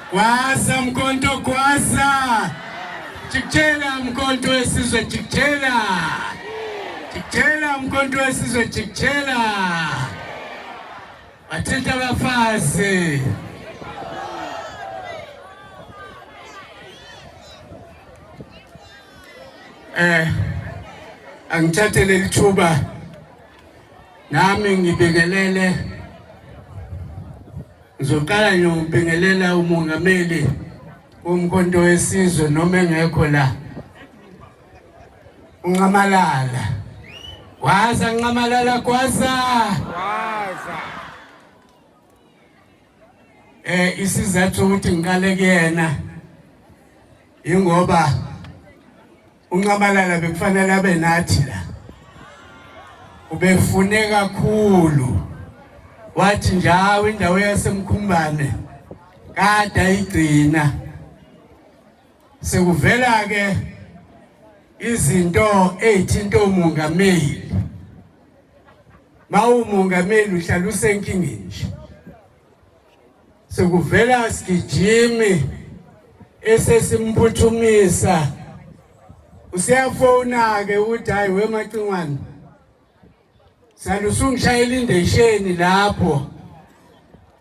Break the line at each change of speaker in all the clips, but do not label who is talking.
Kwaza mkonto kwaza. Chikchela mkonto wesizwe chikchela. Chikchela mkonto wesizwe chikchela. Bathetha abafazi. Angithathe leli thuba nami ngibingelele. Ngizoqala ngiyobingelela umongameli womkhonto wesizwe noma engekho la. Uncamalala. Waza Ncamalala kwaza. Isizathu ukuthi ngiqale kuyena ingoba uNcamalala bekufanele abe nathi la. Ubefune kakhulu. Wathi njawo indawo yaseMkhumbane kade ayigcina. Sekuvela ke izinto ezithinta umongameli. Umongameli uhlala usenkingeni nje. Sekuvela sigijimi esesimphuthumisa. Usiyafona ke uthi hayi weMacingwane. Salusungishayela indesheni lapho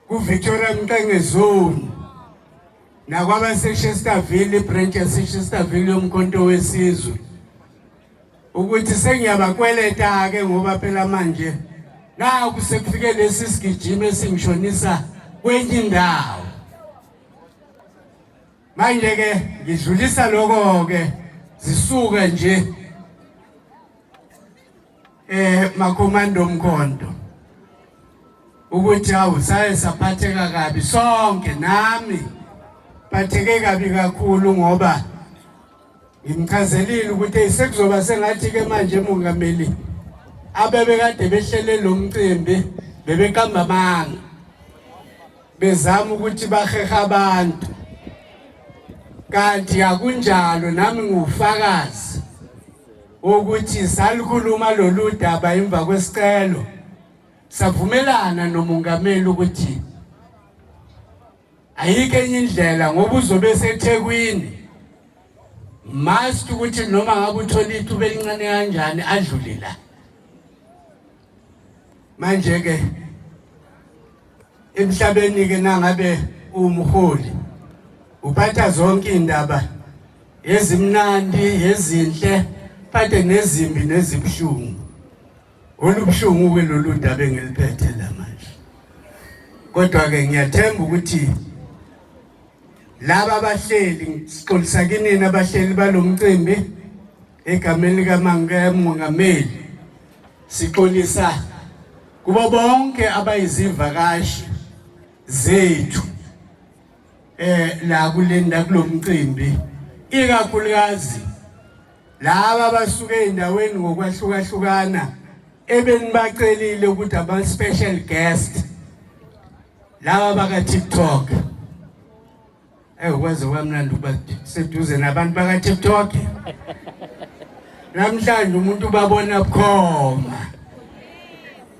ku Victoria Mqenge zone. Nakwaba seChesterville branch yaseChesterville yomkhonto wesizwe. Ukuthi sengiyabakweleta ke ngoba phela manje naku sekufike lesi sigijimi esingishonisa kwenye indawo. Manje ke ngidlulisa lokho ke zisuka nje makomando omkhonto ukuthi awusaye saphatheka kabi sonke nami phatheke kabi kakhulu ngoba ngimchazelile ukuthi sekuzoba sengathi ke manje umongameli abebe kade behlele lo mcimbi bebekamba amanga bezama ukuthi baheha abantu kanti akunjalo nami ngufakazi ukuthi salikhuluma lolu daba emva kwesicelo savumelana nomongameli ukuthi ayike enye indlela ngoba uzobe seThekwini must ukuthi noma ngabe uthola ithuba elincane kanjani adlule la. Manje ke emhlabeni ke nangabe umholi uphatha zonke indaba ezimnandi ezinhle phathe nezimbi nezibhlungu. Olubhlungu ke lolu daba engiliphethe la manje. Kodwa ke ngiyathemba ukuthi laba abahleli sixolisa kinini abahleli balomcimbi egameni likamongameli sixolisa kubo bonke abayizivakashi zethu la kulenda kulomcimbi ikakhulukazi laba abasuke endaweni ngokwahlukahlukana ebenibacelile ukuthi aba special guest laba baka TikTok. Ukwazi kwamnandi ukuba seduze nabantu baka TikTok. Namhlanje umuntu babona bukhoma.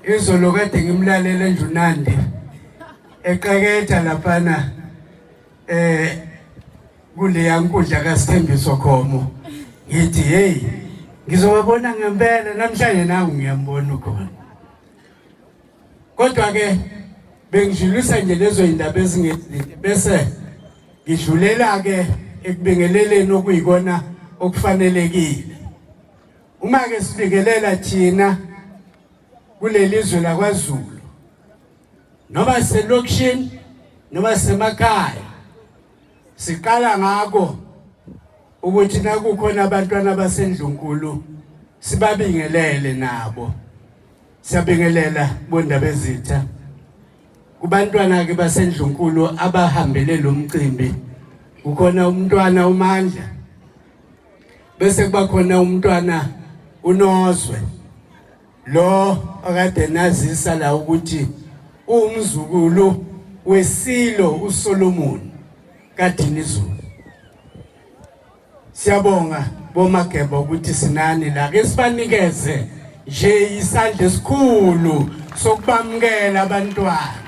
Izolo kade ngimlalela nje uNandi eqeketha laphana kule yankundla kaSithembiso Khomo. Ngithi hey ngizobabona ngempela namhlanje nangu ngiyambona ukhona. Kodwa ke bengijulisa nje lezo indaba ezingezile bese ngidlulela ke ekubingeleleni okuyikona okufanelekile. Uma ke sibingelela thina kuleli zwe laKwaZulu noma selokishini noma semakhaya siqala ngako ukuthi nakukhona abantwana basendlunkulu sibabingelele nabo. Siyabingelela bondaba ezitha kubantwana ke basendlunkulu abahambele lo mcimbi. Kukhona umntwana uMandla bese kuba khona umntwana uNozwe lo akade nazisa la ukuthi umzukulu weSilo uSolomon kaDinizulu. Siyabonga boMageba ukuthi sinani la ke sibanikeze nje isandla esikhulu sokubamkela abantwana.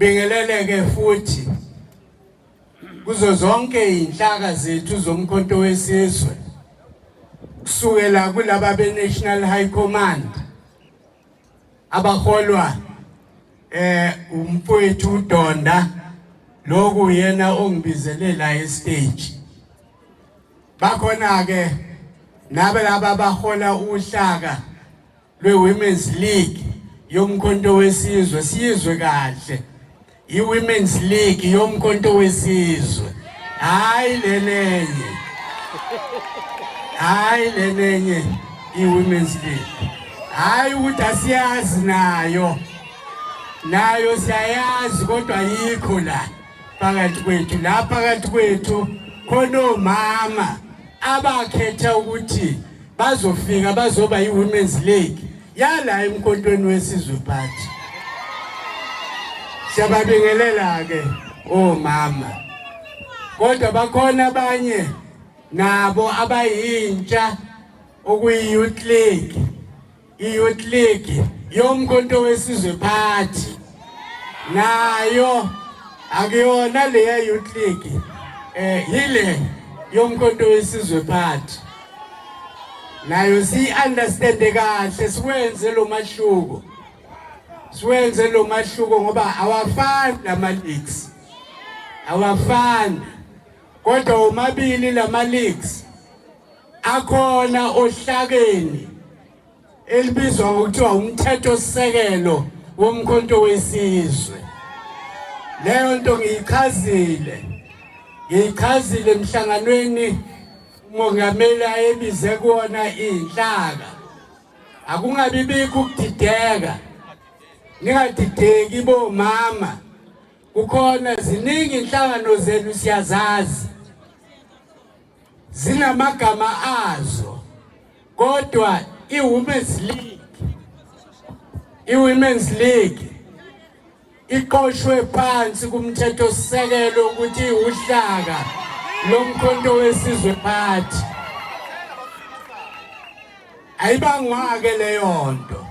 Ngibingeleleke futhi kuzo zonke inhlaka zethu zomkhonto wesizwe kusukela kulaba be-National High Command abaholwa umfowethu uDonda lokhu yena ongibizele la estage bakhona ke nabe laba bahola uhlaka lweWomen's League yomkhonto wesizwe sizwe kahle iWomen's League yomkhonto wesizwe hayi lenenye iWomen's League hayi ukuthi asiyazi nayo siyayazi kodwa yikho la phakathi kwethu la phakathi kwethu khona omama abakhetha ukuthi bazofika bazoba iWomen's League yala emkhontweni wesizwe party siyababingelela ke omama kodwa bakhona abanye nabo abayintsha okuyi-youth league i-youth league yomkhonto wesizwe party nayo akuyona leya youth league yile yomkhonto wesizwe party nayo si-understande kahle siwenze lo mahluko ngoba awafani lama-leagues awafani kodwa omabili lama-leagues akhona ohlakeni elibizwa ngokuthiwa umthetho sisekelo womkhonto wesizwe leyo nto ngiyichazile emhlanganweni umongameli ayebize kuona inhlaka akungabibikho ukudideka ningadideki bomama kukhona ziningi inhlangano zenu siyazazi zinamagama azo kodwa iWomen's League iqoshwe phansi kumthetho sisekelo ukuthi uhlaka lomkhonto wesizwe party ayibangwake leyo nto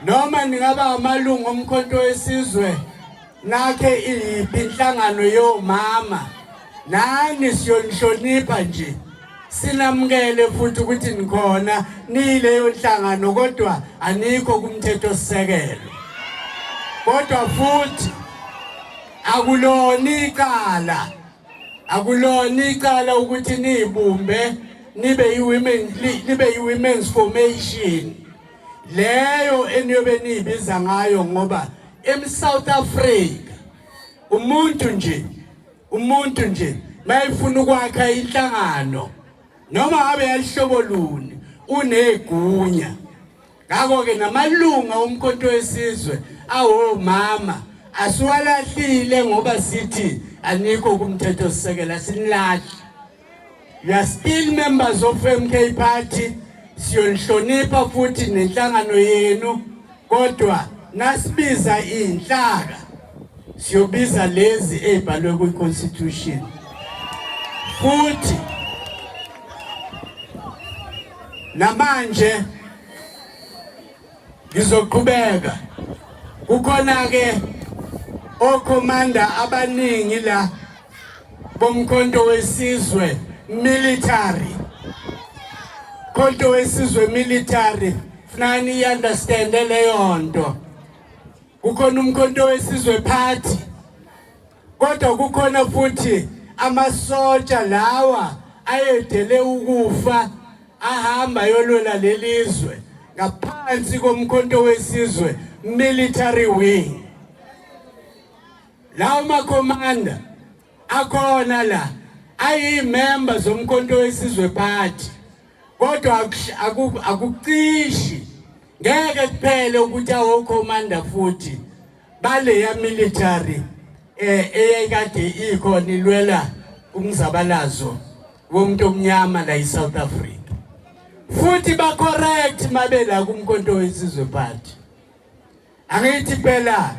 noma ningaba amalungu omkhonto wesizwe nakhe iyiphi inhlangano yomama nani siyonihlonipha nje sinamukele futhi ukuthi nikhona nileyo nhlangano kodwa anikho kumthetho sisekelo kodwa futhi akulona icala ukuthi nibumbe nibe iWomen's Formation leyo eniyobe niyibiza ngayo ngoba eSouth Africa umuntu nje mayifuna ukwakha inhlangano noma ngabe yalihlobo luni unegunya ngakho ke namalunga omkhonto wesizwe awomama asiwalahlile ngoba sithi anikho kumthetho sisekela sinilahla you are still members of weMK party siyonihlonipha futhi nenhlangano yenu kodwa nasibiza inhlaka siyobiza lezi ezibhalwe kwiConstitution futhi namanje ngizoqhubeka kukhona ke okomanda abaningi la bomkhonto wesizwe military khonto wesizwe military funani understand leyo nto kukhona umkhonto wesizwe party kodwa kukhona futhi amasotsha lawa ayedele ukufa ahamba yolwela lelizwe ngaphansi komkhonto wesizwe military wing lawo makomanda akhona la ayi-members zomkhonto wesizwe party kodwa akucishi ngeke kuphele ukuthi awokhomanda futhi baleya military eyayikade ikhona ilwela umzabalazo womuntu omnyama la eSouth Africa futhi ba-correct mabela kumkhonto wesizwe party angithi phela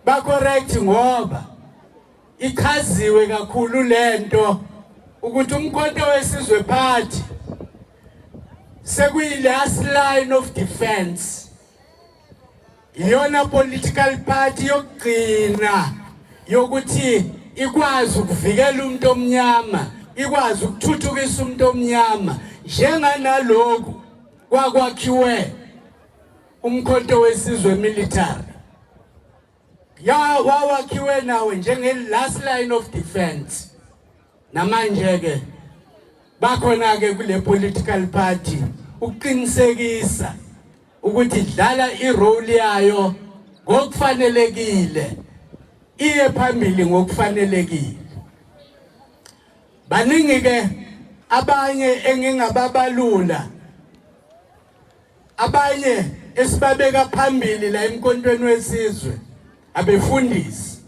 ba-correct ngoba ichaziwe kakhulu lento ukuthi umkhonto wesizwe party sekuyi last line of defense iyona political party yokugcina yokuthi ikwazi ukuvikela umuntu omnyama, ikwazi ukuthuthukisa umuntu omnyama njenganalokho kwakwakhiwe umkhonto wesizwe military. Wawakhiwe nawe njenge last line of defense. Namanje ke bakhona ke kule political party uqinisekisa ukuthi idlala irole yayo ngokufanelekile, iye phambili ngokufanelekile. Baningi ke abanye engingababalula, abanye esibabeka phambili la emkontweni wesizwe, abefundisi.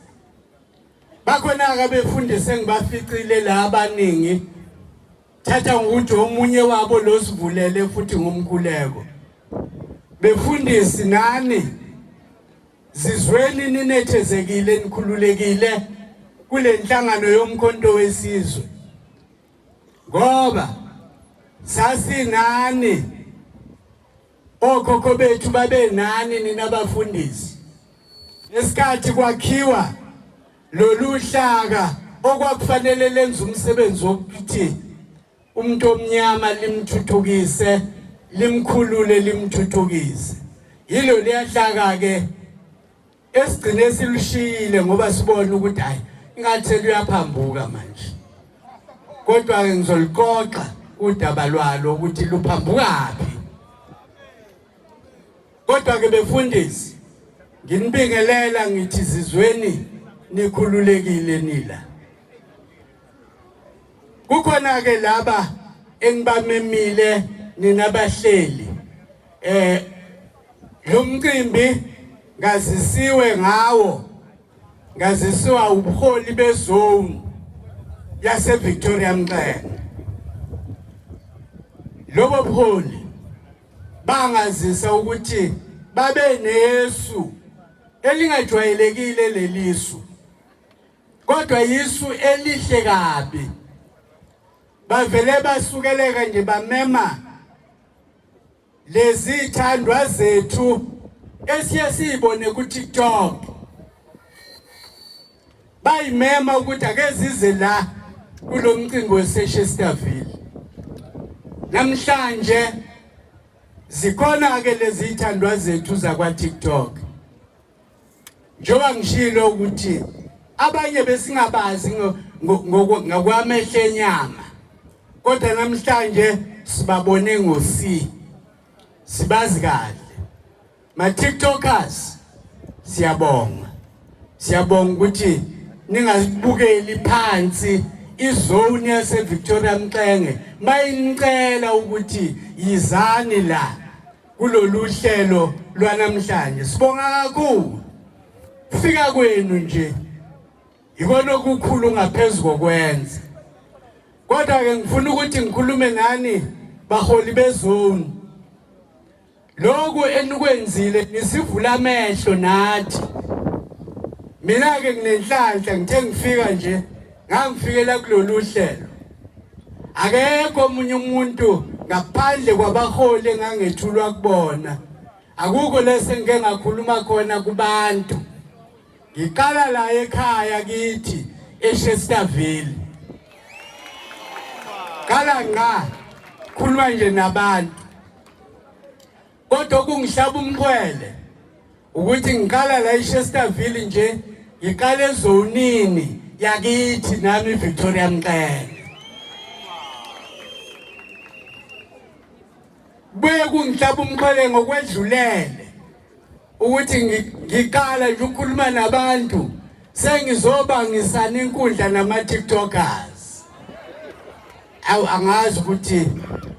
Bakhona ke abefundisi engibaficile la abaningi, thatha ukuthi omunye wabo losivulele futhi ngomkhuleko. Befundisi nani zizweni ninethezekile nikhululekile kule nhlangano yomkhonto wesizwe, ngoba sasi nani okhokho bethu babe nani nina bafundisi. Esikhathi kwakhiwa lolu hlaka okwakufanele lenze umsebenzi wokuthi umuntu omnyama limthuthukise, limkhulule, limthuthukise. Yilo liyahlaka ke esigcine silishiyile ngoba sibona ukuthi hayi ingathi luyaphambuka manje. Kodwa ke ngizoliqoqa udaba lwalo ukuthi luphambukaphi. Kodwa ke befundisi, nginibingelela ngithi zizweni nikhululekile nila. Kukhona ke laba engibamemile nina bahleli. Lo mcimbi ngazisiwe ngawo, ngazisiwa ubuholi bezone yase Victoria Mchunu. Lobo buholi bangazisa ukuthi babe nesu elingajwayelekile lelisu, kodwa yisu elihle kabi. Bavele basukeleka nje bamema lezi ithandwa zethu esiye sibone ku TikTok. Bayimema ukuthi ake zize la kulo mcimbi weShesterville. Namhlanje zikhona ke lezi ithandwa zethu zakwa TikTok. Njoba ngishilo ukuthi abanye besingabazi ngokwamehle enyama, kodwa namhlanje sibabone ngosi, sibazi kahle. Ma TikTokers siyabonga ukuthi ningazibukeli phansi izone yase Victoria Mchunu. Mayinicela ukuthi yizani la kulolu hlelo lwanamhlanje. Sibonga kakhulu fika kwenu nje, ikona okukhulu ngaphezulu kokwenza. Kodwa ke ngifuna ukuthi ngikhulume nani baholi bezone. Lokho enikwenzile nisivula amehlo nathi. Mina ke nginenhlanhla ngithe ngifika nje, ngangifikela kulolu hlelo. Akekho omunye umuntu ngaphandle kwabaholi engangethulwa kubona. Akukho lese ngeke ngakhuluma khona kubantu. Ngiqala la ekhaya kithi eShesterville. Kala nga khuluma nje nabantu. Kodwa kungihlaba umkhwele ukuthi ngiqala la eShesterville nje, ngiqala ezonini yakithi nami Victoria Mchunu. Buye kungihlaba umkhwele ngokwedlulele ukuthi ngiqala nje ukukhuluma nabantu, sengizoba ngisana inkundla nama TikTokers. Angazi ukuthi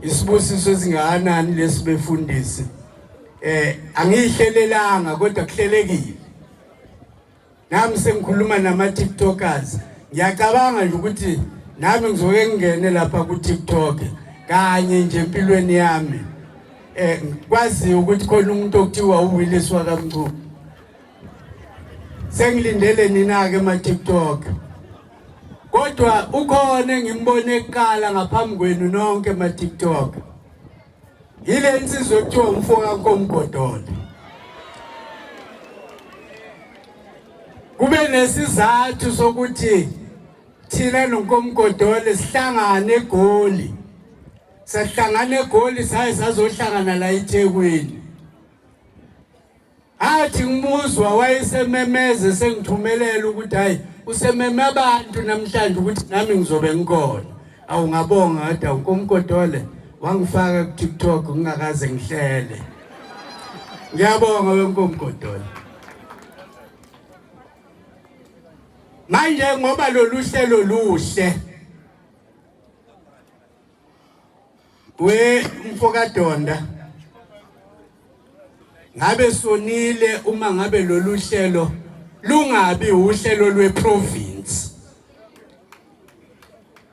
isibusiso esingakanani lesibefundisi. Angihlelelanga kodwa kuhlelekile. Nami sengikhuluma nama TikTokers. Ngiyacabanga nje ukuthi nami ngizoke ngene lapha ku TikTok kanye nje empilweni yami. Kwazi ukuthi khona umuntu okuthiwa uWillies wakamkhulu. Sengilindele nina ke ma TikTok. Kodwa ukhona engimbone eqala ngaphambi kwenu nonke ma TikTok. Yile insizwe ekuthiwa umfoka kaNkomgodolo. kube nesizathu sokuthi thina noNkomgodole sihlangane eGoli. Sahlangana eGoli sazohlangana la eThekwini. Athi ngimuzwa wayesememeze sengithumelela ukuthi hayi usememe abantu namhlanje ukuthi nami ngizobe ngikona. Awungabonga kade uNkomgodole wangifaka ku TikTok ngingakaze ngihlele. Ngiyabonga weNkomgodole. Manje ngoba lolu hlelo luhle weMfokadonda ngabe sonile uma ngabe lolu hlelo lungabi uhlelo lweprovince.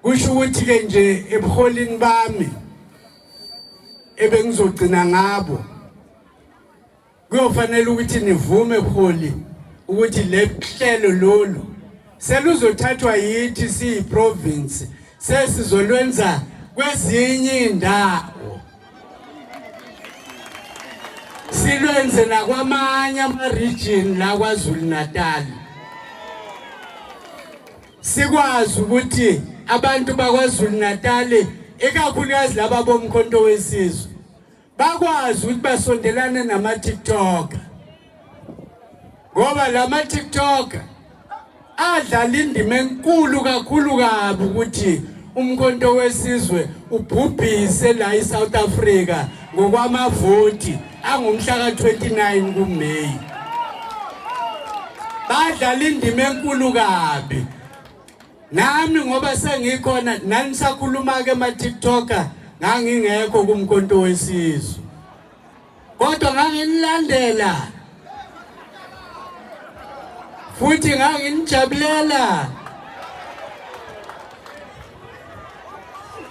Kusho ukuthi ke nje ebuholini bami ebengizogcina ngabo kuyofanele ukuthi nivume ebuholi ukuthi le hlelo lolu seluzothathwa yithi siyiprovince sesizolwenza kwezinye indawo. Silwenze nakwamanye ama-region la KwaZulu Natal. Sikwazi ukuthi abantu bakwaZulu Natal ikakhulukazi laba bomkhonto wesizwe bakwazi ukuthi basondelane nama-TikTok. Ngoba lama-TikTok adlala indima enkulu kakhulu kabi ukuthi umkhonto wesizwe ubhubhise la eSouth Africa ngokwamavoti angumhla ka-29 kuMeyi. Badlala indima enkulu kabi. Nami ngoba sengikhona nanisakhuluma ke ama-TikTok ngangingekho kumkhonto wesizwe. Kodwa nganginilandela. Futhi nganginijabulela.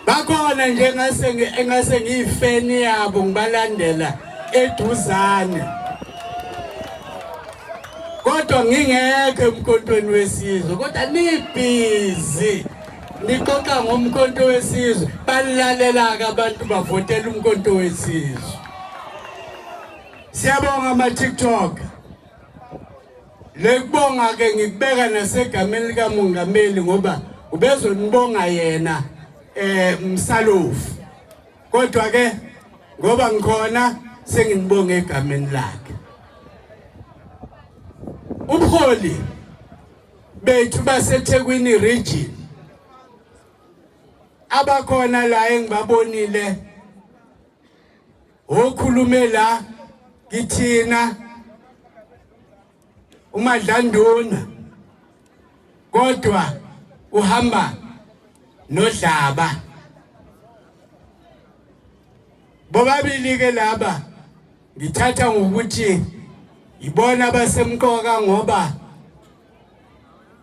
Bakhona nje engase ngiyifeni yabo ngibalandela eduzane. Kodwa ngingekho emkhontweni wesizwe. Kodwa nibhizi. Nixoxa ngomkhonto wesizwe. Balalela-ke abantu bavotela umkhonto wesizwe. Siyabonga ama-TikTok. Lekubonga ke ngikubeka nasegameni likamongameli ngoba ubezonibonga yena Msalofu. Kodwa ke ngoba ngikhona senginibonga egameni lakhe. Ubuholi bethu baseThekwini region abakhona la engibabonile okhulume la kithina uMadlanduna kodwa uhamba noDlaba. Bobabili ke laba ngithatha ngokuthi ibona basemqoka ngoba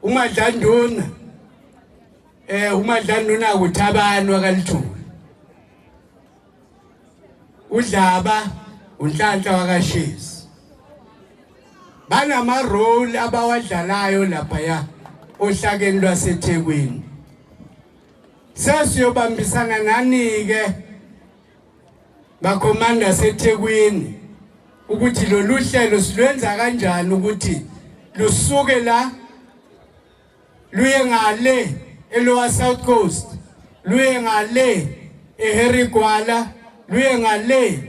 uMadlanduna ukuthabani wakalithuli. uDlaba uNhlanhla wakaShezi. Banama role abawadlalayo lapha ya ohlakeni lwaseThekwini. Sesiyobambisana nani ke bakhomanda seThekwini ukuthi lolu hlelo silwenza kanjani ukuthi lusuke la luye ngale eLower South Coast, luye ngale eHerigwala, luye ngale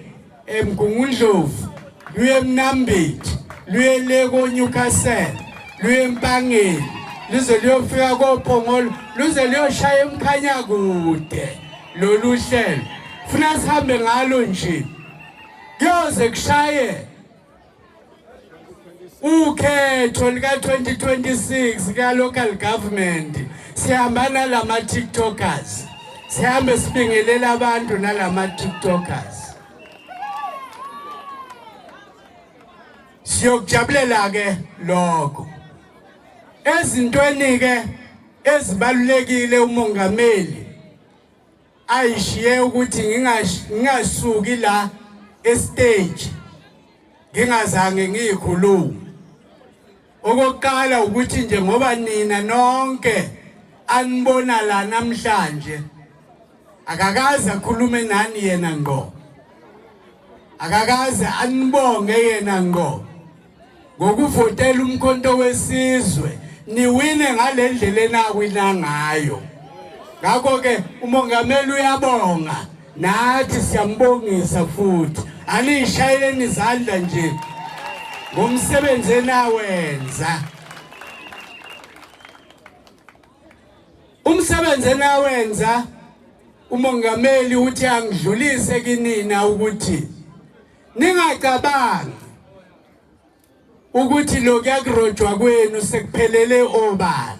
eMgungundlovu, luye eMnambithi, luye le koNewcastle, luye eMpangeni, luze liyofika koPhongolo, luze liyoshaya eMkhanya kude. Lolu hlelo funa sihambe ngalo nje kuyoze kushaye ukhetho lika 2026 ka local government. Sihambana lama TikTokers, sihambe sibingelela abantu nalama TikTokers. Siyokujabulela ke lokho. Ezintweni ke ezibalulekile umongameli ayishiye ukuthi ngingasuki la estage ngingazange ngiyikhuluma. Okokuqala ukuthi nje ngoba nina nonke anibona la namhlanje akakaze akhulume nani yena ngqo, akakaze anibonge yena ngqo. ngokuvotela umkhonto wesizwe niwine ngalendlela enawina ngayo. Ngakho ke umongameli uyabonga nathi siyambongisa futhi. Anishayeleni izandla nje ngomsebenzi enawenza. Umsebenzi enawenza umongameli uthi angidlulise kinina ukuthi ningacabangi ukuthi lo kuyakurojwa kwenu sekuphelele obala.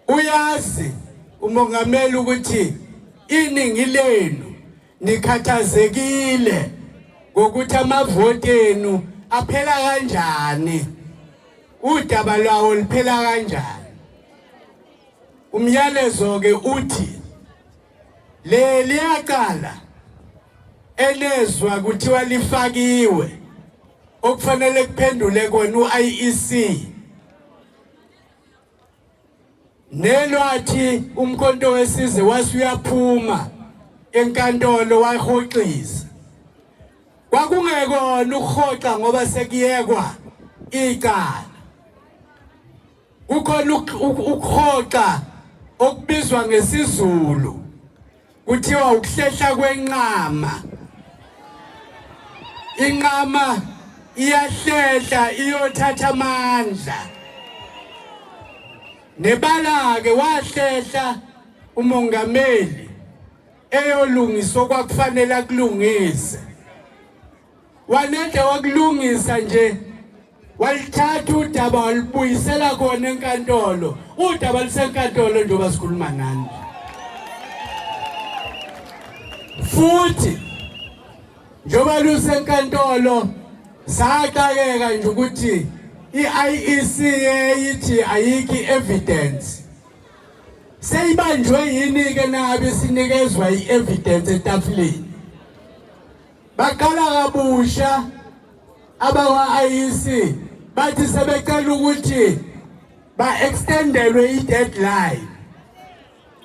Uyazi umongameli ukuthi iningi lenu nikhathazekile ngokuthi amavoti enu aphela kanjani, udaba lwawo liphela kanjani. Umyalezo ke uthi liyaqala enezwa kuthiwa lifakiwe okufanele kuphendule kona uIEC nelwathi umkhonto wesizwe wasuyaphuma enkantolo wayihoxisa. Kwakungekona ukuhoxa ngoba sekuyekwa icala. Kukhona ukuhoxa okubizwa ngesizulu kuthiwa ukuhlehla kwenqama. Inqama iyahlehla iyothatha amandla. Nebala ke wahlehla umongameli eyolungisa okwakufanele akulungise. Wanede wakulungisa nje walithatha udaba walibuyisela khona enkantolo. Udaba lisenkantolo njengoba sikhuluma nani. Futhi njengoba lusenkantolo saqakeka nje ukuthi iIEC yithi ayiki evidence. Seyibanjwe yini ke nabe sinikezwa ievidence etafuleni. Baqala kabusha abawa-IEC bathi sebecela ukuthi ba-extendelwe i-deadline.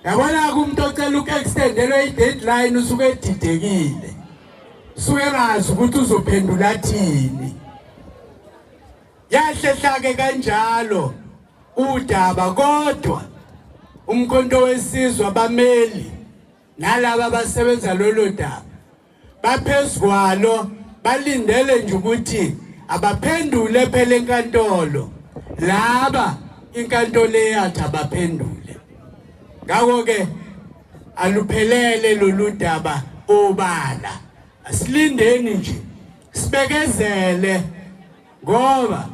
Yabona kumuntu ocela uku-extendelwe i-deadline usuke edidekile. Suke ngazi ukuthi uzophendula athini. Yahlehla ke kanjalo udaba kodwa umkhonto wesizwe abameli nalabo abasebenza lolo daba baphezwalo balindele nje ukuthi abaphendule phela enkantolo laba inkantolo eyathi abaphendule. Ngakho ke aluphelele lolu daba obala. Asilindeni nje sibekezele ngoba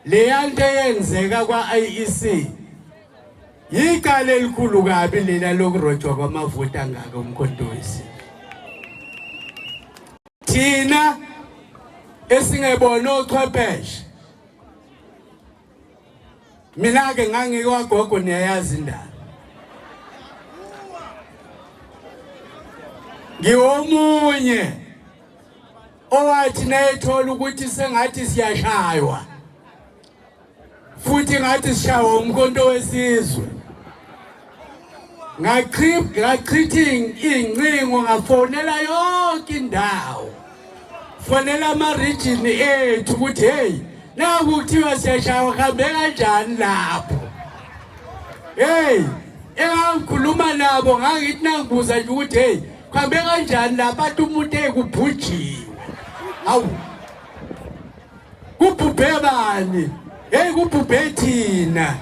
leyanto eyenzeka kwaIEC yicala elikhulu kabi lela lokurojwa kwamavoti angaka umkhonto wesizwe. Thina esingebona ochwepheshe mina ke ngangikwagogo niyayazi indaba. Ngiwomunye owathi nayithola ukuthi sengathi siyashaywa futhi ngathi sishawa umkhonto wesizwe. Ngachitha ingcingo ngafonela yonke indawo. Fonela ama-region ethu ukuthi hey naku kuthiwa siyashaywa kuhambe kanjani lapho. Hey engangikhuluma nabo ngangithi nangibuza nje ukuthi hey kuhambe kanjani lapha athi umuntu ekubhujiwe. Hawu kubhubhe bani? Hey kubhubhe thina.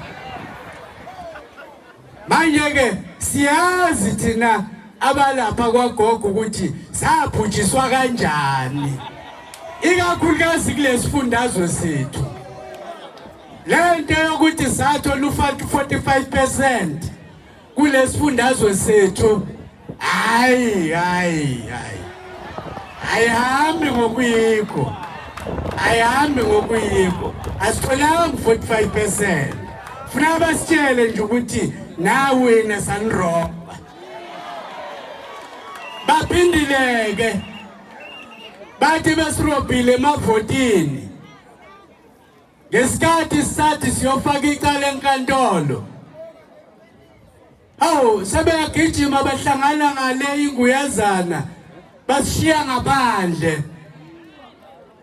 Manje ke siyazi thina abalapha kwagogo ukuthi sabhujiswa kanjani. Ikakhulukazi kulesifundazwe sethu. Lento yokuthi sathola u-45% kulesifundazwe sethu ayihambi ngokuyikho. Ayihambi ngokuyikho. Asitholanga 45%. Funa basitshele nje ukuthi nawe nesanroba. Baphindileke bathi besirobhile emavotini ngesikhathi sathi siyofaka icala enkantolo. Hawu sebeyagijima bahlangana ngale inguyazana basishiya ngaphandle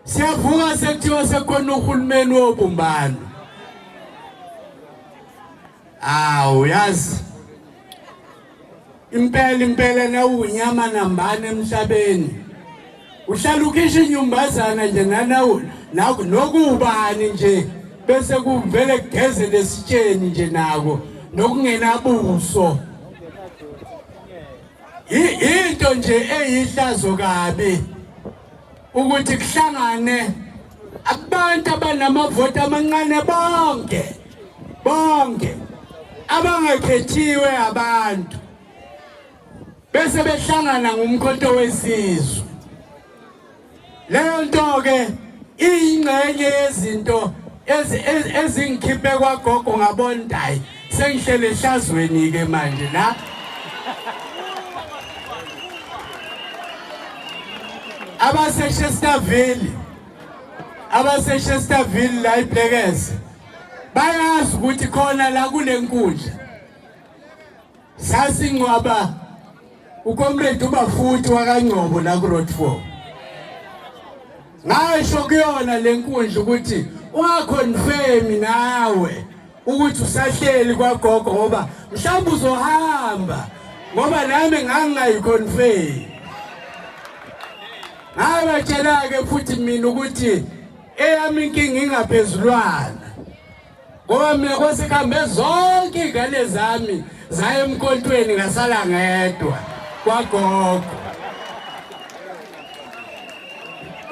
Siyavuka sekuthiwa sekhona uhulumeni wobumbano. Uyazi impela na unyama nambane emhlabeni. Uhlala ukhisha inyumbazana nje nokubani nje bese kuvele kugeze lesitsheni nje nako nokungenabuso. Into nje eyihlazo kabi ukuthi kuhlangane abantu abanamavoti amancane bonke abangakhethiwe abantu bese behlangana ngumkhonto wesizwe. Leyo nto ke ingcenye yezinto ezingikhiphe kwagogo ngabondayi sengihlele ehlazweni ke manje la. Abase-Chesterville la iBlekeze bayazi ukuthi khona la kule nkundla sasingcwaba ukomrade ubafuthi wakangcobo la ku Road 4. Ngasho kuyona le nkundla ukuthi ungaconfirm nawe ukuthi usahleli kwagogo ngoba mhlawumbe uzohamba ngoba nami ngangayiconfirm. Abatshela ke futhi mina ukuthi eyami inkinga ingaphezulwana. Ngoba mina kwasekhambe zonke izingane zami zaye emkontweni ngasala ngedwa kwagogo.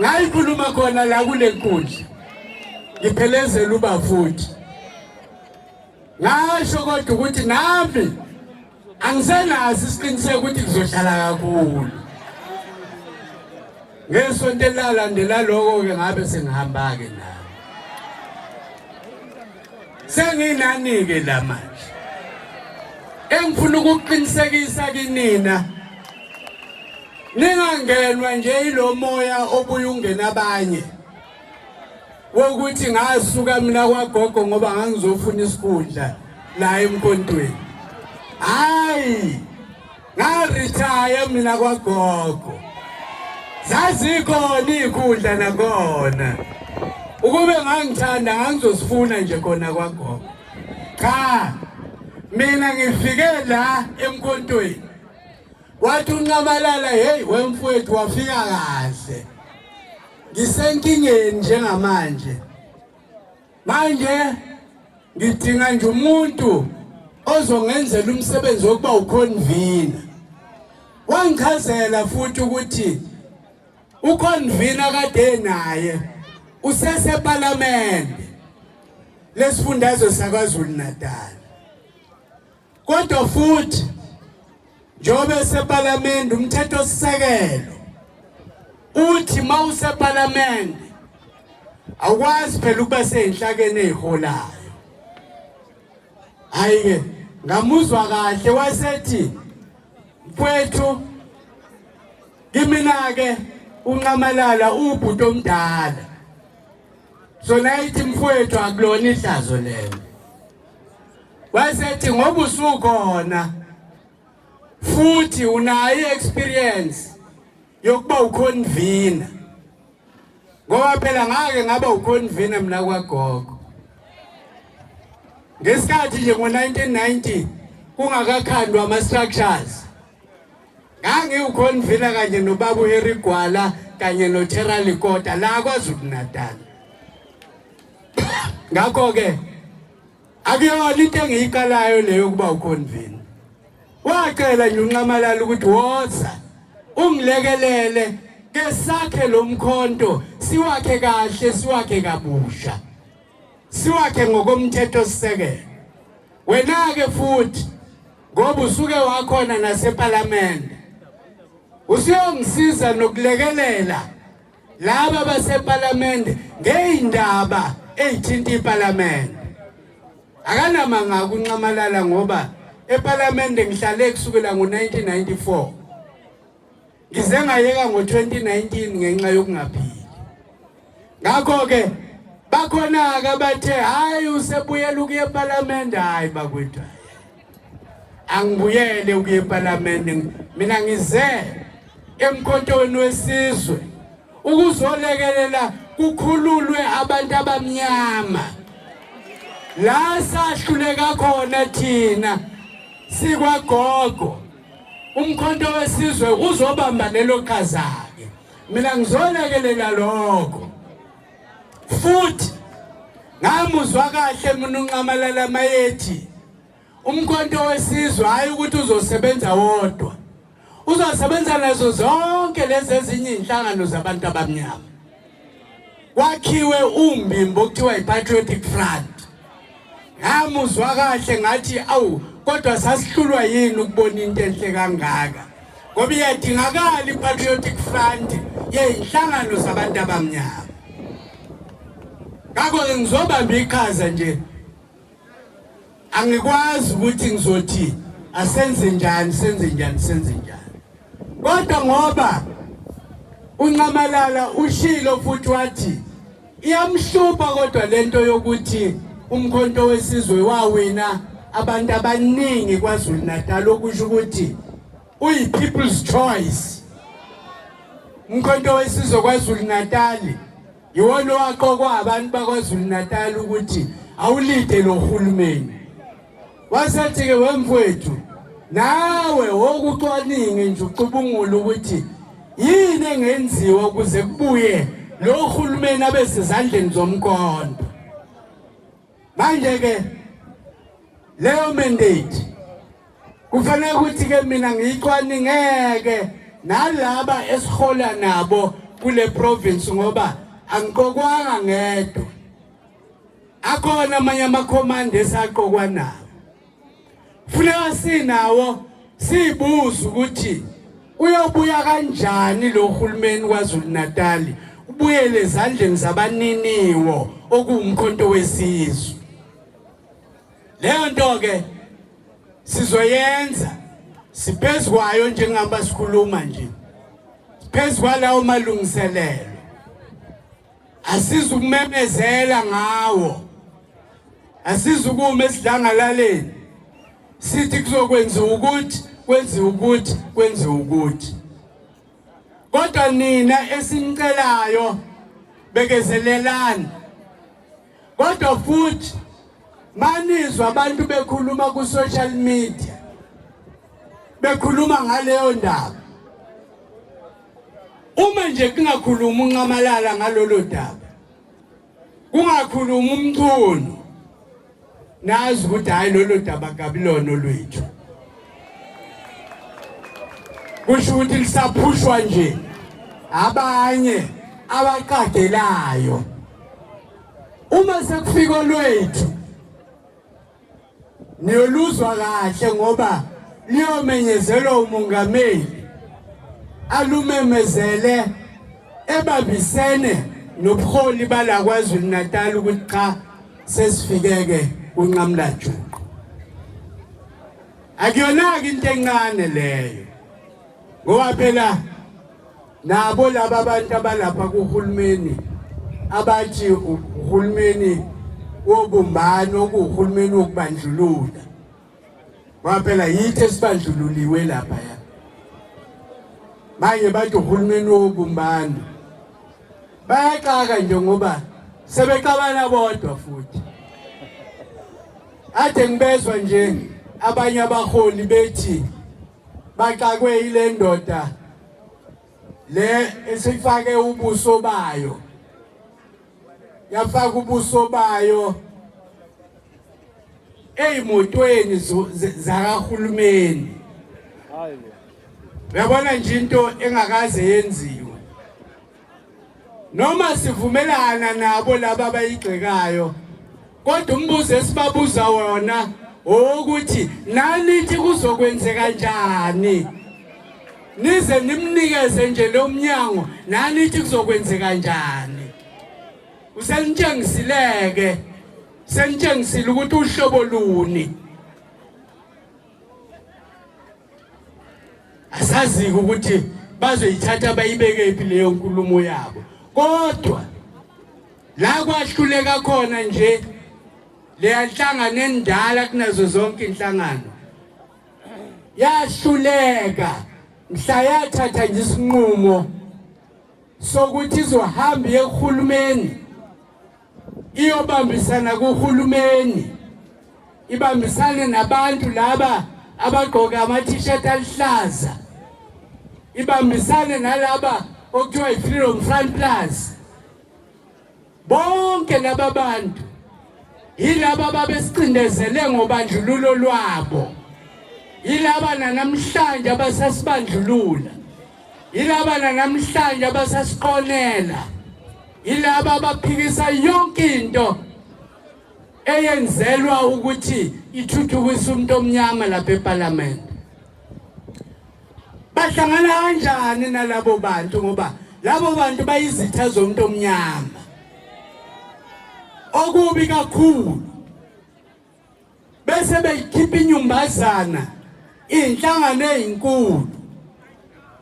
Ngayikhuluma khona la kule nkundla. Ngiphelezela ubafuthi. Ngasho kodwa ukuthi nami angisenazi isiqiniseko ukuthi kuzohlala kakhulu. Ngesonto elalandela lokho ke ngabe sengihamba ke nami. Senginani ke la manje. Engifuna ukuqinisekisa kinina. Ningangenwa nje ilo moya obuye ungena abanye. Wokuthi ngasuka mina kwagogo ngoba ngangizofuna isikhundla la emkontweni. Hayi. Ngaretire mina kwagogo. Zazikhona ikhundla nakona. Ukube ngangithanda ngangizosifuna nje khona kwagogo. Cha. Mina ngifike la emkontweni. Wathi unqamalala hey wemfowethu wafika kahle. Ngisenkingeni njengamanje. Manje ngidinga nje umuntu ozongenzela umsebenzi wokuba uconvener. Wangichazela futhi ukuthi uconvener kade naye useseparlament lesifundazwe sakwaZulu Natal. Kodwa futhi njobe separlament umthetho sisekelo uthi mawuseparlament awukwazi phela ukuba senhlakeni eziholayo. Hayi ke ngamuzwa kahle wasethi mfowethu kimina ke unqamalala ubhuti omdala. So nayithi mfowethu akulona ihlazo lelo. Wasethi ngoba usukhona futhi unayo experience yokuba uconvener. Ngoba phela ngake ngaba uconvener mina kwagogo. Ngesikhathi nje ngo1990 kungakakhandwa ama structures. Ngangiuconvener kanye nobaba uHerry Gwala kanye noThera Likota la kwaZulu Natal. Ngakho ke akuyona into engiyiqalayo leyo kuba uconvener. Wacela nje unqamalala ukuthi woza ungilekelele ke sakhe lomkhonto siwakhe kahle siwakhe kabusha. Siwakhe ngokomthetho sisekelo. Wena ke futhi ngoba usuke wakhona naseparlament. Usiyongisiza nokulekelela laba baseparlament ngeindaba ezithinta iparlament. Akanamanga kunqamalala ngoba eparlament ngihlale kusukela ngo1994. Ngize ngayeka ngo2019 ngenxa yokungaphili. Ngakho ke bakhona ke bathe hayi usebuyela ukuya eparlament. Hayi bakwethu angibuyele ukuya eparlament. Mina ngize emkhontweni wesizwe ukuzolekelela kukhululwe abantu abamnyama. La sahluleka khona thina sikwagogo umkhonto wesizwe uzobamba lelo qhazake. Mina ngizolekelela lokho. Futhi ngamuzwa kahle mina unqamalala mayethi umkhonto wesizwe hayi ukuthi uzosebenza wodwa. Uzosebenza nazo zonke lezi ezinye inhlangano zabantu abamnyama. Kwakhiwe umbimbo okuthiwa iPatriotic Front. Ngamuzwa kahle ngathi awu kodwa sasihlulwa yini ukubona into enhle kangaka. Ngoba iyadingakala iPatriotic Front yeinhlangano zabantu abamnyama. Ngakho ngizobamba iqhaza nje. Angikwazi ukuthi ngizothi asenze njani senze njani senze njani. Kodwa ngoba unqamalala ushilo futhi wathi iyamhlupha kodwa lento yokuthi umkhonto wesizwe wawina abantu abaningi kwaZulu Natal okusho ukuthi uyi people's choice. Umkhonto wesizwe kwaZulu Natal yiwona waqokwa abantu bakwaZulu Natal ukuthi awulide lo hulumeni. Wasethi ke wemfowethu nawe wokucwaninga nje ucubungula ukuthi yini engenziwa ukuze kubuye lo hulumeni abesezandleni zomkhonto. Manje ke leyo mandate kufanele ukuthi ke mina ngiyicwaningeke nalaba esihola nabo kule province ngoba angiqokwanga ngedwa. Akhona amanye amakhomanda esaqokwa nawo. Funeka sinawo sibuza ukuthi uyobuya kanjani lo hulumeni kwaZulu Natal ubuyele ezandleni zabaniniwo okuwumkhonto wesizwe. Leyo nto ke sizoyenza siphezukwayo njengamba sikhuluma nje. Siphezukwa lawo malungiselelo. Asizukumemezela ngawo. Asizukuma esidlangalaleni. Sithi kuzokwenza ukuthi kwenziwe ukuthi kwenziwe ukuthi. Kodwa nina esinicelayo bekezelelani. Kodwa futhi manizwa abantu bekhuluma ku social media bekhuluma ngaleyo ndaba. Uma nje kungakhuluma unqamalala ngalolo daba. Kungakhuluma Mchunu. Nazi ukuthi hayi lolo daba kabilono lwethu. Kusho ukuthi lisaphushwa nje abanye abaqagelayo. Uma sekufika lwethu niyoluzwa kahle ngoba liyomenyezelwa umongameli alumemezele ebabisene nobuholi bala kwaZulu Natal ukuthi cha sesifikeke kunqamlajuqu. Akuyona into encane leyo. Ngoba phela nabo laba abantu abalapha kuhulumeni abathi uhulumeni wobumbano okuhulumeni wokubandlulula. Ngoba phela yithi esibandlululiwe lapha ya. Manje bathi uhulumeni wobumbano. Bayaxaka nje ngoba sebexabana bodwa futhi. Ade ngibezwa nje abanye abaholi bethi baxakwe ile ndoda le esifake ubuso bayo. Yafaka ubuso bayo eyimotweni zakahulumeni. Uyabona nje into engakaze yenziwe. Noma sivumelana nabo laba abayigxekayo kodwa umbuzo esibabuza wona ukuthi nanithi kuzokwenzeka kanjani. Nize nimnikeze nje lo mnyango nanithi kuzokwenzeka kanjani. Usenitshengisileke senitshengisile ukuthi uhlobo luni. Asazi ukuthi bazoyithatha bayibeke phi leyo nkulumo yabo. Kodwa la kwahluleka khona nje leyanhlangano endala kunazo zonke inhlangano yahluleka mhla yathatha nje isinqumo sokuthi izohamba ehulumeni iyobambisana kuhulumeni ibambisane nabantu laba abagqoka ama-t-shirt alihlaza ibambisane nalaba okuthiwa i-Freedom Front Plus bonke laba bantu yilaba babesicindezele ngobandlululo lwabo yilaba namhlanje abasasibandlulula yilaba namhlanje abasasiqonela yilaba abaphikisa yonke into eyenzelwa ukuthi ithuthukise umuntu omnyama lapha eParliament. Bahlangana kanjani nalabo bantu ngoba labo bantu bayizitha zomuntu omnyama okubi kakhulu bese beyikhipha inyumbazana inhlangano ezinkulu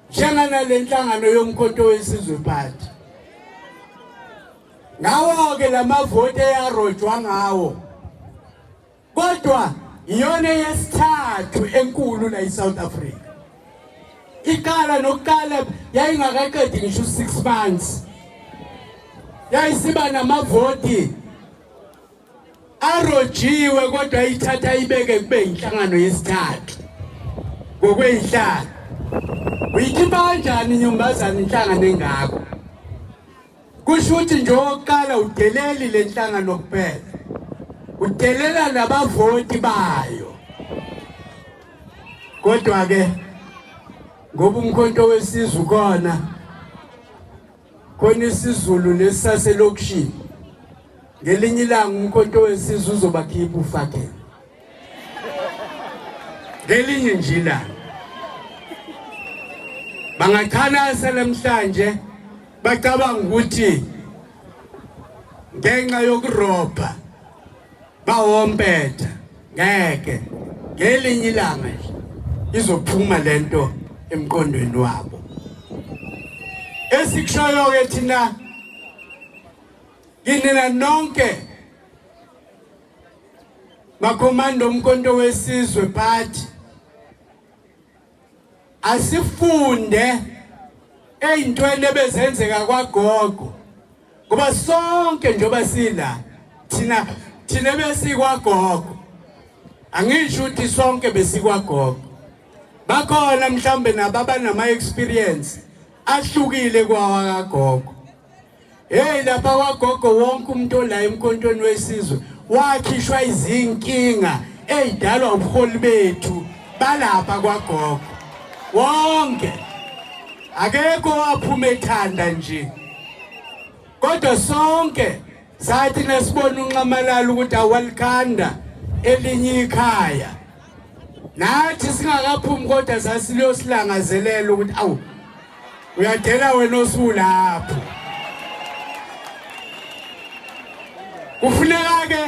njengana lenhlangano yomkhonto wesizwe party ngawo ke lamavote yarojwa ngawo kodwa iyona yesithathu enkulu la eSouth Africa ikala nokala yayingakaqedi ngisho 6 months yayisiba namavoti arojiwe kodwa ithatha ibeke kube inhlangano yesithathu ngokweinhlalo uyikhipha kanjani inyumbazana inhlangano engakho kusho ukuthi nje oqala udeleli lenhlangano kuphela udelela nabavoti bayo kodwa ke ngoba umkhonto wesizwe khona isizulu lesaselokishini ngelinye ilanga umkhonto wesizwe uzobakhipha ufake ngelinye nje ilanga bangakhanasa namhlanje bacabanga ukuthi ngenxa yokurobha bawompetha ngeke ngelinye ilanga izophuma lento emqondweni wabo esikushoyo ke thina kinina nonke makomando omkhonto wesizwe party asifunde eyintweni ebezenzeka kwagogo ngoba sonke njoba sila thina besikwagogo angisho ukuthi sonke besikwagogo bakhona mhlambe nababa nama experience ahlukile kwawakagogo lapha kwagogo wonke umuntu ola emkhontweni wesizwe wakhishwa izinkinga ezidalwa ubuholi bethu balapha kwagogo wonke akekho waphuma ethanda nje kodwa sonke sathi nasibona unqamalala ukuthi awalikhanda elinye ikhaya nathi singakaphumi kodwa sasiliyosilangazela ukuthi awu uyadela wena osulapho kufuneka ke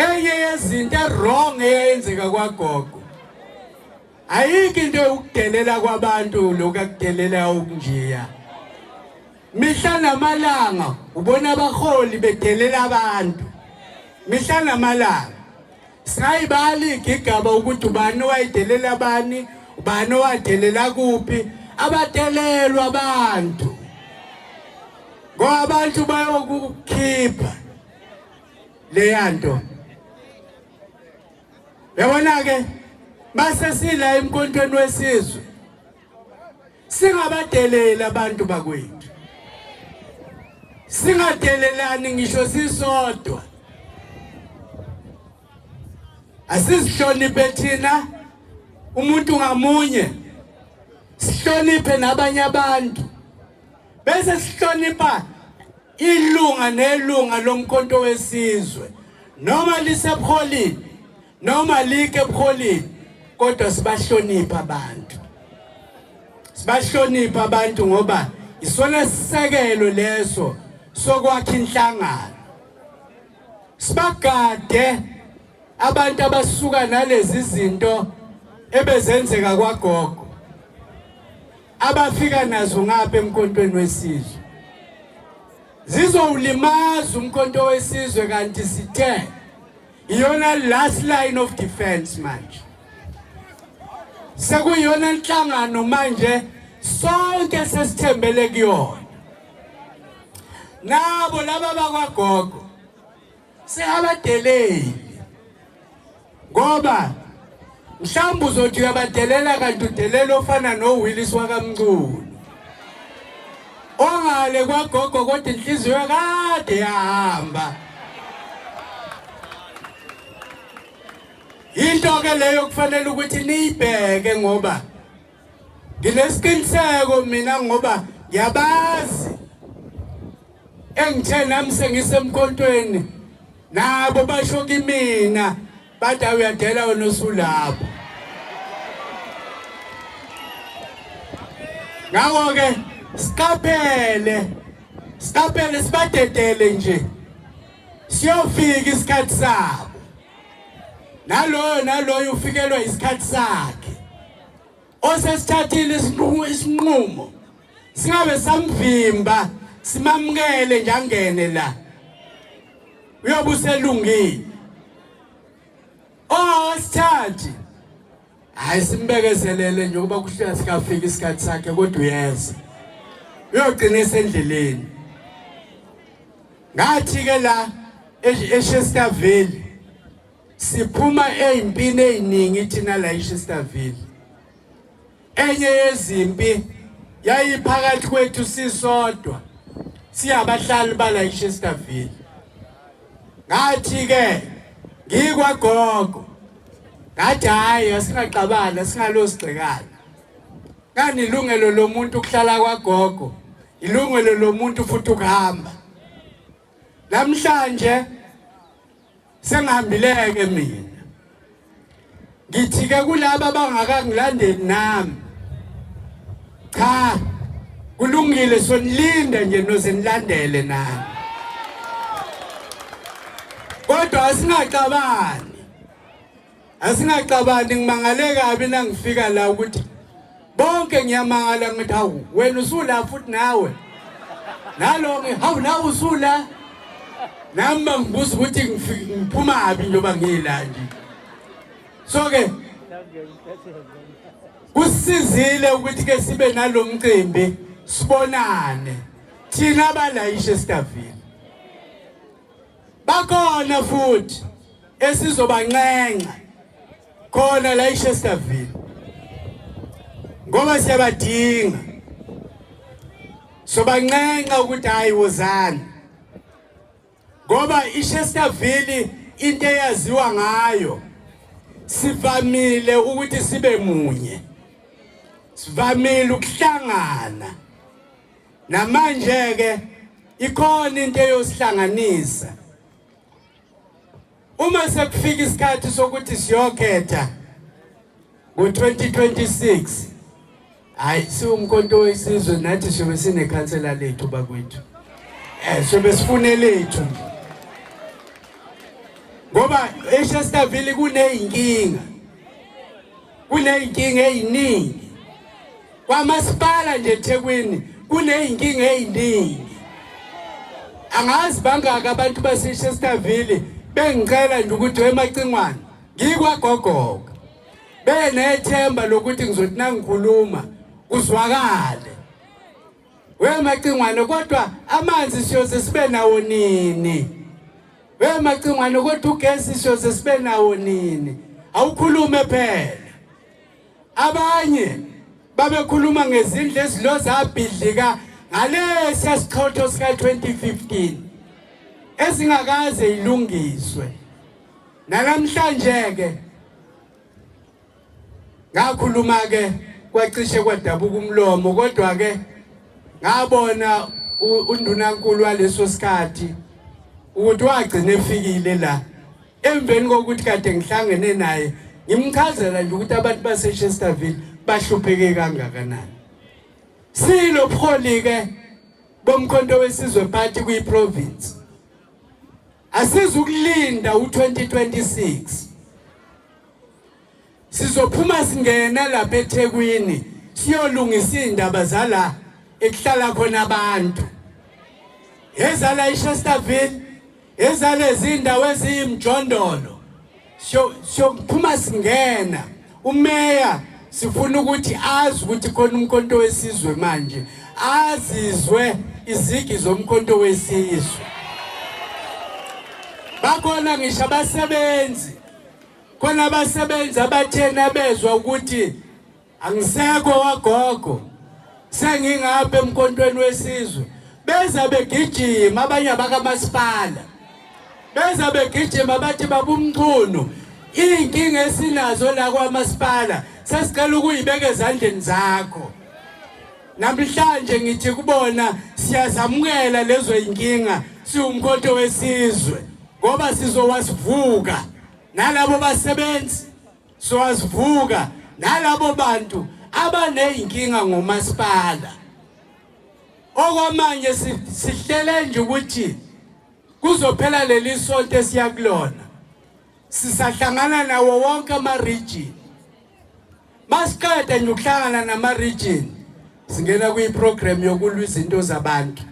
enye yezinto wrong eyenzeka kwagogo ayikho into yokudelela kwabantu lokudelela okunjiya mihla namalanga ubona abaholi bedelela abantu mihla namalanga sayibali igigaba ukuthi ubani wayidelela abani ubani wadelela kuphi abadelelwa abantu ngoba abantu bayokukhipha leyanto yabona ke base sila emkhontweni wesizwe singabadelela abantu bakwethu singadelelani ngisho sisodwa asisihloniphe thina umuntu ngamunye sihloniphe nabanye abantu bese sihlonipha ilunga nelunga lomkhonto wesizwe noma lisebholini noma like ebholini kodwa sibahlonipha abantu ngoba isona sisekelo leso sokwakha inhlangano sibagade abantu abasuka nalezi zinto ebezenzeka kwagogo abafika nazo ngapha emkhontweni wesizwe zizowulimaza umkhonto wesizwe kanti sithe iyona last line of defense manje sekuyona inhlangano manje sonke sesithembele kuyona nabo laba bakwagogo seyabadeleli ngoba mhlawumbe uzothi uyabadelela kanti udelela ofana noWillies wakaMchunu ongale kwagogo kodwa inhliziyo kade yahamba. Into ke leyo kufanele ukuthi niyibheke ngoba nginesiqiniseko mina ngoba ngiyabazi engithe nami sengisemkontweni nabo basho kimina bathi uyadela wena usulapho. Ngakho ke siqaphele sibadedele nje siyofika isikhathi sabo. Naloyo ufikelwa isikhathi sakhe osesithathile isinqumo singabe samvimba simamukele nje angene la uyobe uselungile. Sithathi hayi simbekezelele nje ukuba kuhlala sikafika isikhathi sakhe kodwa uyeza uyogcina esendleleni. Ngathi ke la eShesterville siphuma ezimpini eziningi thina la eShesterville. Enye yezimpi yayiphakathi kwethu sisodwa siyabahlali bala eShesterville. Ngathi ke ngikwagogo ngathi hayi asingaxabana singalosigcekana. Kani ilungelo lomuntu ukuhlala kwagogo ilungelo lomuntu futhi ukuhamba. Namhlanje sengihambileke mina ngithi ke kulabo bangakangilandeli nami cha kulungile sonilinde nje noze nilandele nami kodwa asingacabani ngimangale kabi nangifika la ukuthi bonke ngiyamangala ngithi hawu wena usula futhi nawe nalo hawu nawe usula nami ngibuza ukuthi ngiphuma hapi njoba ngila nje. So ke kusizile ukuthi ke sibe nalomcimbi sibonane thina abala eShesterville. Bakhona futhi esizobancenga khona la eShesterville ngoba siyabadinga sobancenga ukuthi hayi wozani ngoba eShesterville into eyaziwa ngayo sivamile ukuthi sibe munye sivamile ukuhlangana namanje ke ikhona into eyosihlanganisa. Uma sekufika isikhathi sokuthi siyokhetha ngo-2026 hayi siwumkhonto wesizwe nathi sibe sinekhansela lethu bakwethu sibe sifune lethu ngoba eShesterville kuneyinkinga eziningi kwamasipala nje eThekwini kuneyinkinga eziningi. Angazi bangaka abantu baseShesterville bengicela nje ukuthi weMacingwane ngikwagogogo benethemba lokuthi ngizothi nangikhuluma kuzwakale weMacingwane kodwa amanzi siyoze sibe nawo nini weMacingwane kodwa ugesi siyoze sibe nawo nini awukhulume phela. Abanye babekhuluma ngezindlu ezilo zabhidlika ngalesi sichotho sika 2015 ezingakaze ilungiswe. Namhlanje ke ngakhuluma ke kwacishe kwadabuka umlomo kodwa ke ngabona undunankulu waleso sikhathi ukuthi wagcina efikile la emveni kokuthi kade ngihlangene naye ngimchazela nje ukuthi abantu baseShesterville bahlupheke kangakanani. Silo buholi ke bomkhonto wesizwe party kuyiprovince asizukulinda u2026 sizophuma singena lapha eThekwini siyolungisa indaba zala ekuhlala khona abantu ezala eShesterville ezala izindawo ezimjondolo siyophuma singena umeya sifuna ukuthi azi ukuthi khona umkhonto wesizwe manje azizwe izigi zomkhonto wesizwe. Bakhona ngisho abasebenzi, khona abasebenzi abathena bezwa ukuthi angisekho wagogo, sengingapha emkhontweni wesizwe, beza begijima abanye abakamasipala, beza begijima bathi baba uMchunu, inkinga esinazo la kwamasipala sesicela ukuyibeka ezandleni zakho. Namhlanje ngithi kubona siyazamukela lezo inkinga siwumkhonto wesizwe ngoba sizowasivuka nalabo basebenzi, siwasivuka nalabo bantu abaneyinkinga ngomasipala. Okwamanje sihlele nje ukuthi kuzophela leli sonto esiyakulona sisahlangana nawo wonke ama-region. Masiqeda nje ukuhlangana nama-region singena kuyiprogram yokulwa izinto zabantu,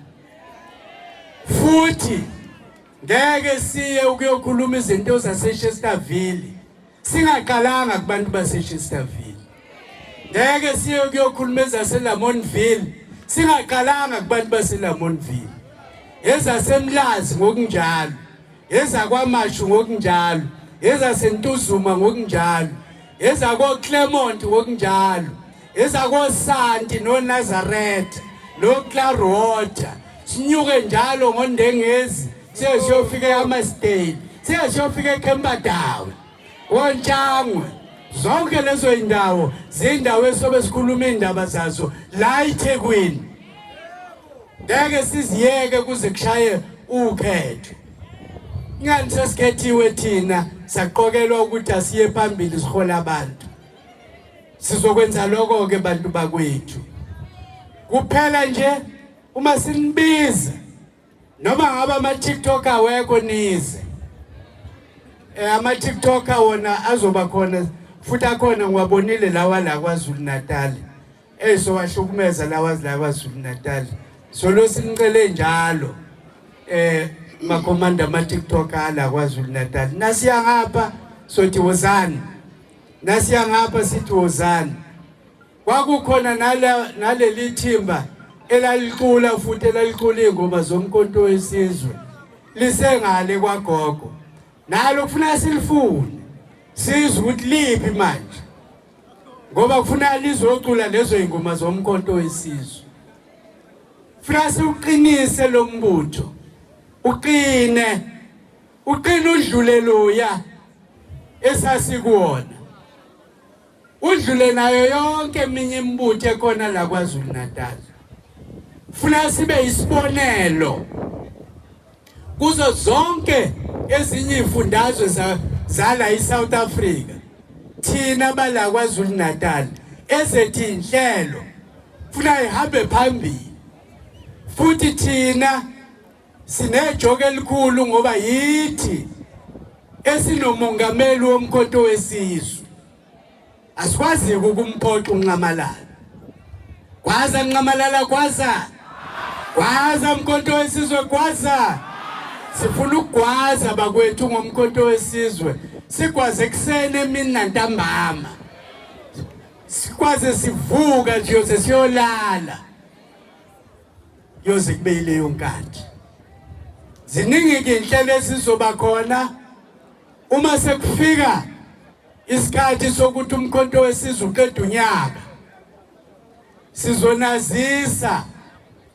futhi ngeke siye ukuyokhuluma izinto zaseChesterville singaqalanga kubantu baseChesterville. Ngeke siye ukuyokhuluma ezaseLamontville singaqalanga kubantu baseLamontville, ezaseMlazi ngokunjalo, ezakwaMashu ngokunjalo, ezaseNtuzuma ngokunjalo, ezakoClermont ngokunjalo, ezakoSanti noNazaretha noClarwater, sinyuke njalo ngoNdengezi siyofika eHammersdale, siyofika eCamperdown, oNtshangwe. Zonke lezo indawo zindawo esobe sikhuluma indaba zazo la eThekwini. Ngeke siziyeke kuze kushaye ukhetho. Ngani sesikhethiwe thina saqokelwa ukuthi asiye phambili sihola abantu. Sizokwenza lokho ke bantu bakwethu. Kuphela nje uma sinibiza noma ngaba ama-TikTok awekho nize. Ama-TikTok wona azoba khona futhi akhona ngiwabonile lawa la kwaZulu Natal. So wahlukumeza lawa la kwaZulu Natal. So lo sinicele njalo makomanda ama-TikTok ala kwaZulu Natal. Nasiya ngapha sothi wozani. Nasiya ngapha sithi wozani. Kwakukhona naleli thimba elalicula futhi elalicula ingoma zomkhonto wesizwe. Lisengale kwagogo. Nalo kufuna silifune. Sizwe ukuthi liphi manje. Ngoba kufuna lizocula lezo ingoma zomkhonto wesizwe. Funa siuqinise lo mbutho. Uqine udlule loya esasikuwona. Udlule nayo yonke eminye imibutho ekhona la kwaZulu Natal. Funa sibe isibonelo kuzo zonke ezinye izifundazwe zala eSouth Africa. Thina bala kwaZulu Natal ezethi inhlelo funa ihambe phambili. Futhi thina sinejoke elikhulu ngoba yithi esinomongameli womkhonto wesizwe. Asikwazi ukumphoxa uNcamalala. Kwaza uNcamalala kwaza. Kwaza umkhonto wesizwe kwaza. Sifuna ukugwaza bakwethu ngomkhonto wesizwe. Sikwaze kusene emini nantambama. Sikwaze sivuka nje yoze siyolala. Yoze kube ileyo nkathi. Ziningi ke inhlelo esizoba khona uma sekufika isikhathi sokuthi umkhonto wesizwe uqeda unyaka. Sizonazisa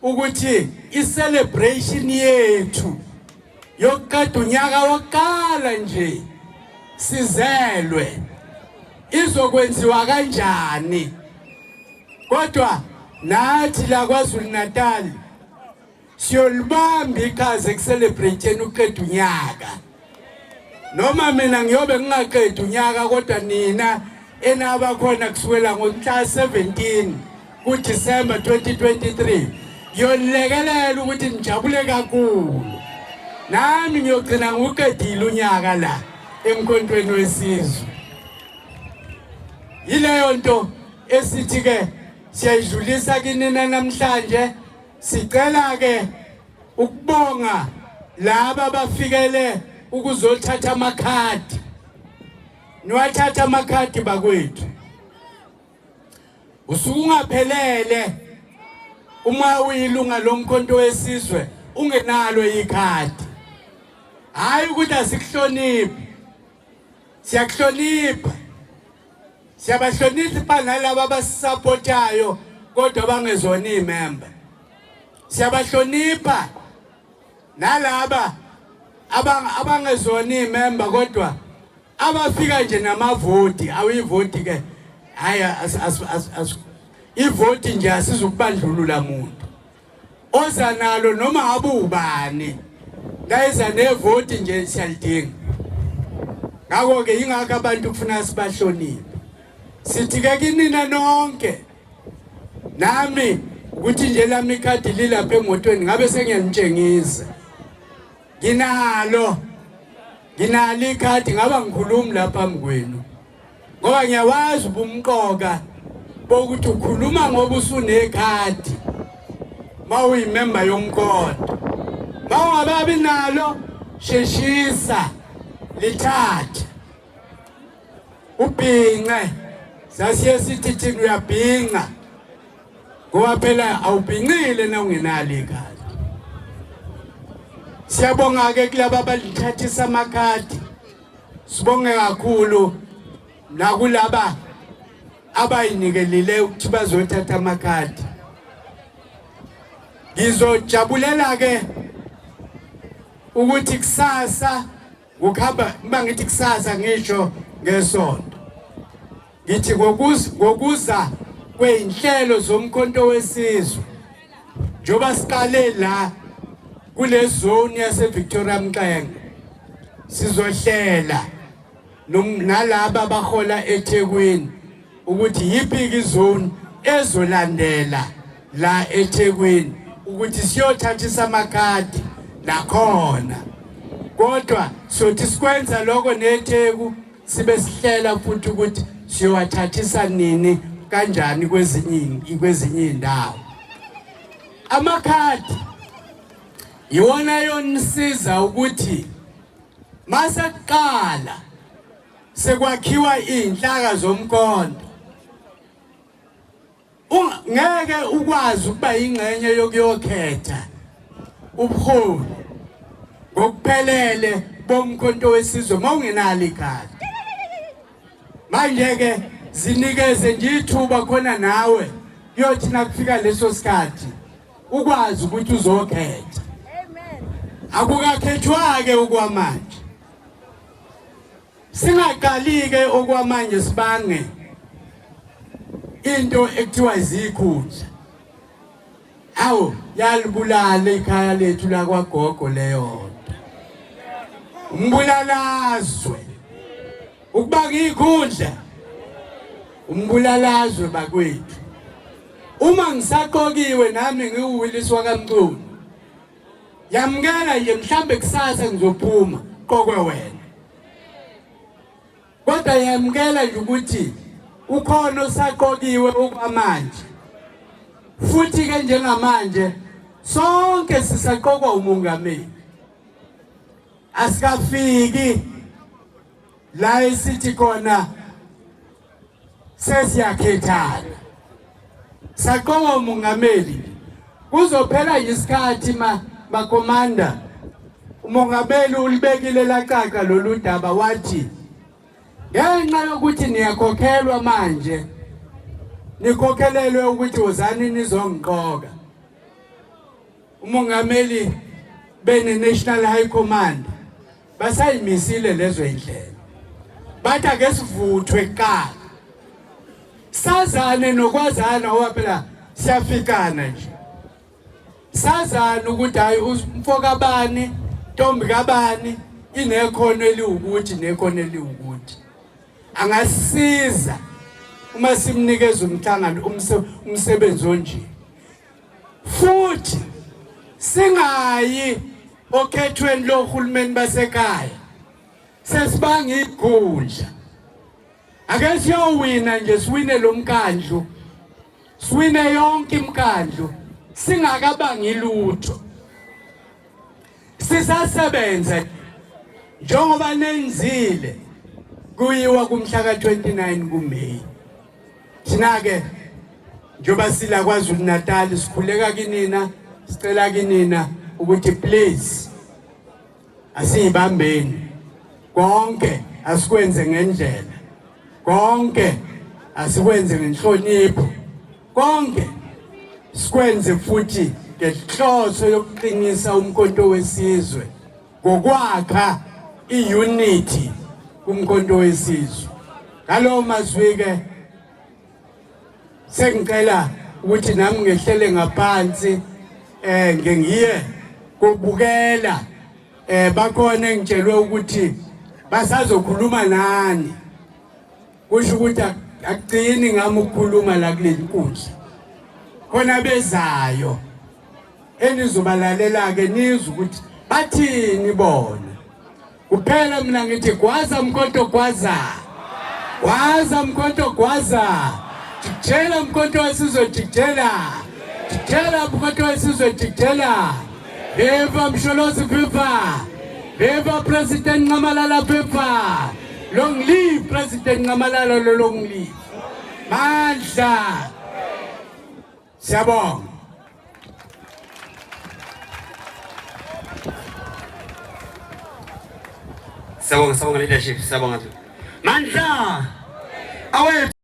ukuthi icelebration yethu yokuqeda unyaka wokuqala nje sizelwe izokwenziwa kanjani. Kodwa nathi la kwaZulu Natal siyolibamba iqhaza ekucelebrate ukuqeda unyaka. Noma mina ngiyobe ngingaqeda unyaka kodwa nina enaba khona kusukela ngomhla 17 kuDisemba 2023 yonilekelela ukuthi nijabule kakhulu. Nami ngiyogcina nguqedile unyaka la emkhontweni wesizwe. Yileyo nto esithi ke siyayidlulisa kinina namhlanje. Sicela ke ukubonga laba bafikele ukuzothatha amakhadi. Niwathatha amakhadi bakwethu. Usuku ungaphelele uma uyilunga lomkhonto wesizwe ungenalo ikhadi hayi ukuthi asikuhloniphi siyakuhlonipha siyabahlonipha nalabo abasupportayo kodwa bangezona imember siyabahlonipha nalaba abangezona imember kodwa abafika nje namavoti awuyivoti ke haya ivoti nje asizukubandlulula umuntu oza nalo noma abubani ngayeza nevoti nje siyalidinga ngakho ke ingakho abantu kufuna sibahloniphe sithi ke kinina nonke nami ukuthi nje lami ikhadi lilapha emotweni ngabe sengiyamtshengisa nginalo ikhadi ngaba ngikhulumi lapha phambi kwenu ngoba ngiyawazi ubumqoka bokuthi ukhuluma ngoba usunekhadi mawuyimember yomkhonto mawungababi nalo sheshisa lithathe ubhinqe sasiye sithi thina uyabhinqa ngoba phela awubhinqile na ungenalo ikhadi siyabonga ke kulabo abalithathisa amakhadi sibonge kakhulu nakulaba abayinikelile ukuthi bazothatha amakhadi ngizojabulela ke ukuthi kusasa ukuhamba mangithi kusasa ngisho ngesonto ngithi ngokuza kweinhlelo zomkhonto wesizwe njoba siqale la kule zone yase Victoria Mxenge sizohlela nalabo abahola eThekwini ukuthi yiphi izone ezolandela la eThekwini ukuthi siyothathisa amakhadi nakhona kodwa sothi sikwenza lokho neTheku sibe sihlela futhi ukuthi siyowathathisa nini kanjani kwezinye indawo amakhadi iwona yonisiza ukuthi masaqala sekwakhiwa inhlaka zomkhonto ngeke ukwazi ukuba ingcenye yokuyokhetha ubuholi ngokuphelele bomkhonto wesizwe mawungenalo ikhadi manje ke zinikeze nje ithuba khona nawe yothi nakufika leso sikhathi ukwazi ukuthi uzokhetha akukakhethwa ke okwamanje singaqali ke okwamanje sibange into ekuthiwa izikhundla awu yalibulala ikhaya lethu la kwagogo leyo umbulalazwe ukubaka ikhundla umbulalazwe bakwethu uma ngisaqokiwe nami ngiuWillies wakaMchunu yamkela nje mhlambe kusasa ngizophuma qokwe wena kodwa yamkela nje ukuthi ukhona osaqokiwe okwamanje futhi ke njengamanje sonke sisaqokwa umongameli asikafiki la esithi khona sesiyakhethana saqokwa umongameli kuzophela isikhathi makomanda umongameli ulibekile lacaca lolu daba wathi ngenxa yokuthi niyakhokhelwa manje nikhokhelelwe ukuthi wozani nizongiqoka umongameli bene National High Command basayimisile lezo indlela bathi ake sivuthwe kuqala sazane nokwazana owaphela siyafikana nje sazana ukuthi hayi umfoka bani ntombi kabani inekhono eliwukuthi nekhono eliwukuthi angasiza uma simnikeza umhlangano umsebenzi onje futhi singayi okhethweni lohulumeni basekhaya sesibanga igundla ake siyowina nje siwine lo mkhandlu siwine yonke imkhandlu singakabangi lutho sisasebenza njengoba nenzile kuyiwa kumhla ka 29 kuMeyi thina ke njoba sila KwaZulu Natal sikhuleka kinina sicela kinina ukuthi please asibambeni konke asikwenze ngendlela konke asikwenze ngenhlonipho konke sikwenze futhi ngenhloso yokuqinisa umkhonto wesizwe ngokwakha iunity kumkhonto wesizwe ngalo mazwi ke sengicela ukuthi nami ngehlele ngaphansi ngiye kubukela bakhona engitshelwe ukuthi basazokhuluma nani kusho ukuthi akugcini ngami ukukhuluma la kuleli nkundla khona bezayo enizobalalela ke nizwe ukuthi bathini bona kuphela mina ngithi gwaza mkhonto gwaza gwaza mkhonto gwaza jikjela mkhonto wesizwe jikjela jikjela mkhonto wesizwe jikjela Viva Msholozi Viva Viva President Ngamalala Viva Long live President Ngamalala long live Mandla Siyabonga
Siyabonga leadership siyabonga Mandla awe